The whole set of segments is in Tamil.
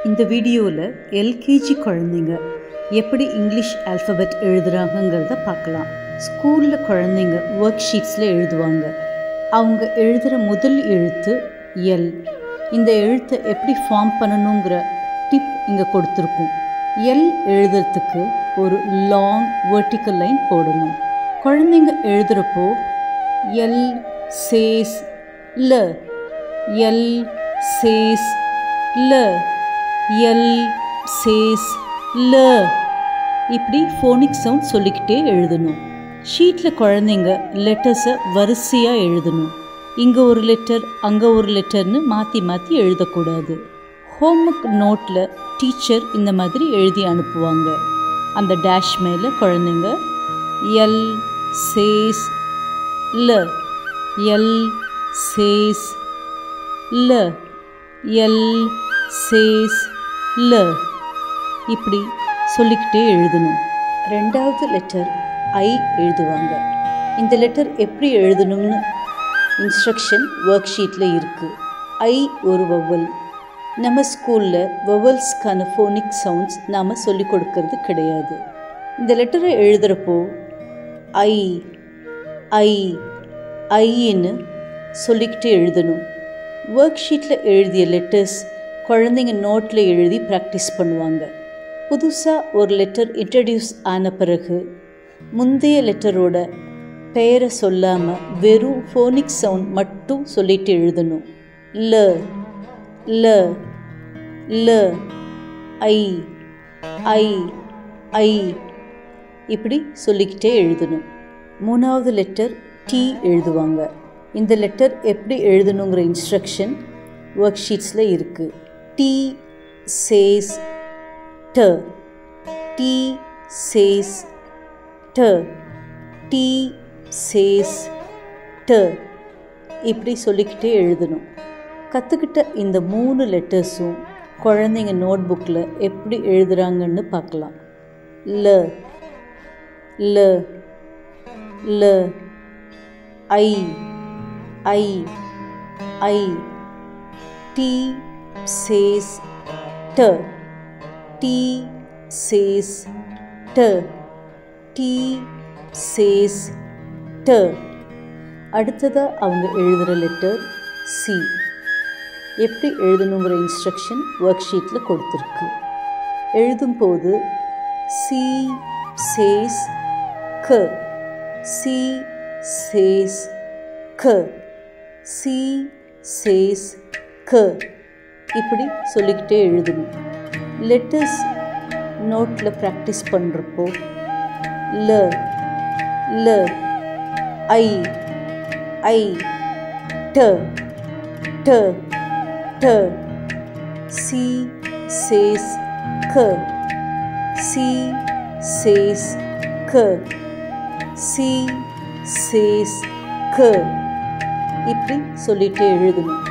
இந்த வீடியோவில் எல்கேஜி குழந்தைங்க எப்படி இங்கிலீஷ் ஆல்ஃபபெட் எழுதுகிறாங்கங்கிறத பார்க்கலாம். ஸ்கூலில் குழந்தைங்க ஒர்க் ஷீட்ஸில் எழுதுவாங்க. அவங்க எழுதுகிற முதல் எழுத்து எல். இந்த எழுத்தை எப்படி ஃபார்ம் பண்ணணுங்கிற டிப் இங்கே கொடுத்துருக்கும். எல் எழுதுறதுக்கு ஒரு லாங் வெர்டிக்கல் லைன் போடணும். குழந்தைங்க எழுதுகிறப்போ எல் சேஸ் ல, எல் சேஸ் ல, எல் சேஸ் ல, இப்படி ஃபோனிக் சவுண்ட் சொல்லிக்கிட்டே எழுதணும். ஷீட்டில் குழந்தைங்க லெட்டர்ஸை வரிசையாக எழுதணும். இங்கே ஒரு லெட்டர் அங்கே ஒரு லெட்டர்னு மாற்றி மாற்றி எழுதக்கூடாது. ஹோம்ஒர்க் நோட்டில் டீச்சர் இந்த மாதிரி எழுதி அனுப்புவாங்க. அந்த டேஷ் மேலே குழந்தைங்க எல் சேஸ் ல, எல் சேஸ் ல, எல் சேஸ் ல, இப்படி சொல்லிக்கிட்டே எழுதணும். ரெண்டாவது லெட்டர் ஐ எழுதுவாங்க. இந்த லெட்டர் எப்படி எழுதணும்னு இன்ஸ்ட்ரக்ஷன் ஒர்க் ஷீட்டில் இருக்குது. ஐ ஒரு வவல். நம்ம ஸ்கூலில் வவல்ஸ்க்கான ஃபோனிக் சவுண்ட்ஸ் நாம் சொல்லிக் கொடுக்கறது கிடையாது. இந்த லெட்டரை எழுதுகிறப்போ ஐ ஐ ஐன்னு சொல்லிக்கிட்டே எழுதணும். ஒர்க் ஷீட்டில் எழுதிய லெட்டர்ஸ் குழந்தைங்க நோட்டில் எழுதி ப்ராக்டிஸ் பண்ணுவாங்க. புதுசாக ஒரு லெட்டர் இன்ட்ரடியூஸ் ஆன பிறகு முந்தைய லெட்டரோட பெயரை சொல்லாமல் வெறும் ஃபோனிக் சவுண்ட் மட்டும் சொல்லிட்டு எழுதணும். ல ல ல, ஐ ஐ ஐ, இப்படி சொல்லிக்கிட்டே எழுதணும். மூணாவது லெட்டர் டி எழுதுவாங்க. இந்த லெட்டர் எப்படி எழுதணுங்கிற இன்ஸ்ட்ரக்ஷன் ஒர்க் ஷீட்ஸில் இருக்குது. டி சேஸ் ட, டி சேஸ் ட, டி சேஸ் ட, இப்படி சொல்லிக்கிட்டே எழுதணும். கற்றுக்கிட்ட இந்த 3 லெட்டர்ஸும் குழந்தைங்க நோட் புக்கில் எப்படி எழுதுகிறாங்கன்னு பார்க்கலாம். ல ல ல, ஐ ஐ ஐ, டி சேஸ் ட, டி சேஸ் ட, டி சேஸ் ட. அடுத்ததாக அவங்க எழுதுகிற லெட்டர் சி. எப்படி எழுதணுங்கிற இன்ஸ்ட்ரக்ஷன் ஒர்க் ஷீட்டில் கொடுத்துருக்கு. எழுதும்போது சி சேஸ் க, சி சேஸ் க, சி சேஸ் க, இப்படி சொல்லிக்கிட்டே எழுதணும். லெட்டர்ஸ் நோட்டில் ப்ராக்டிஸ் பண்ணுறப்போ ல ல, ஐ ஐ, ட ட ட, சி சேஸ் க, சி சேஸ் க, சி சேஸ் க, இப்படி சொல்லிகிட்டே எழுதணும்.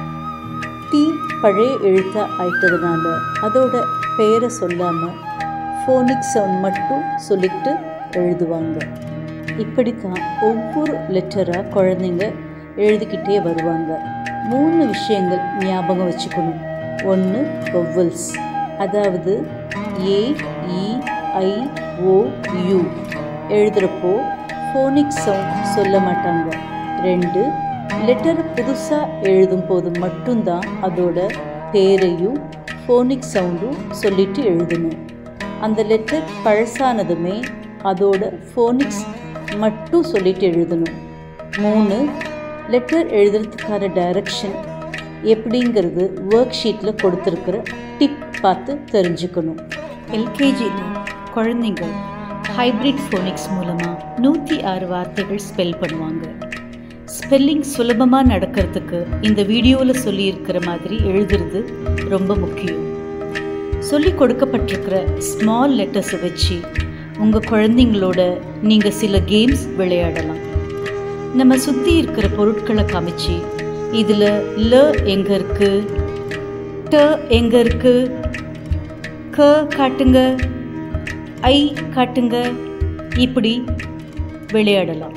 டி பழைய எழுத்தாக ஆயிட்டதுனால அதோட பெயரை சொல்லாமல் ஃபோனிக் சவுண்ட் மட்டும் சொல்லிக்கிட்டு எழுதுவாங்க. இப்படித்தான் ஒவ்வொரு லெட்டராக குழந்தைங்க எழுதிக்கிட்டே வருவாங்க. 3 விஷயங்கள் ஞாபகம் வச்சுக்கணும். 1 வவல்ஸ், அதாவது ஏ இ ஐ ஓ யூ எழுதுகிறப்போ ஃபோனிக் சவுண்ட் சொல்ல மாட்டாங்க. 2 லெட்டரை புதுசாக எழுதும் போது மட்டும்தான் அதோட பேரையும் ஃபோனிக் சவுண்டும் சொல்லிட்டு எழுதணும். அந்த லெட்டர் பழசானதுமே அதோட ஃபோனிக்ஸ் மட்டும் சொல்லிட்டு எழுதணும். 3 லெட்டர் எழுதுறதுக்கான டைரக்ஷன் எப்படிங்கிறது ஒர்க் ஷீட்டில் கொடுத்துருக்கிற டிப் பார்த்து தெரிஞ்சுக்கணும். எல்கேஜியில் குழந்தைங்க ஹைப்ரிட் ஃபோனிக்ஸ் மூலமாக 106 வார்த்தைகள் ஸ்பெல் பண்ணுவாங்க. ஸ்பெல்லிங் சுலபமாக நடக்கிறதுக்கு இந்த வீடியோவில் சொல்லியிருக்கிற மாதிரி எழுதுறது ரொம்ப முக்கியம். சொல்லி கொடுக்கப்பட்டிருக்கிற ஸ்மால் லெட்டர்ஸை வச்சு உங்கள் குழந்தைங்களோட நீங்கள் சில கேம்ஸ் விளையாடலாம். நம்ம சுற்றி இருக்கிற பொருட்களை காமிச்சு இதில் ல எங்கே இருக்குது, ட எங்கே இருக்குது, க காட்டுங்க, ஐ காட்டுங்க, இப்படி விளையாடலாம்.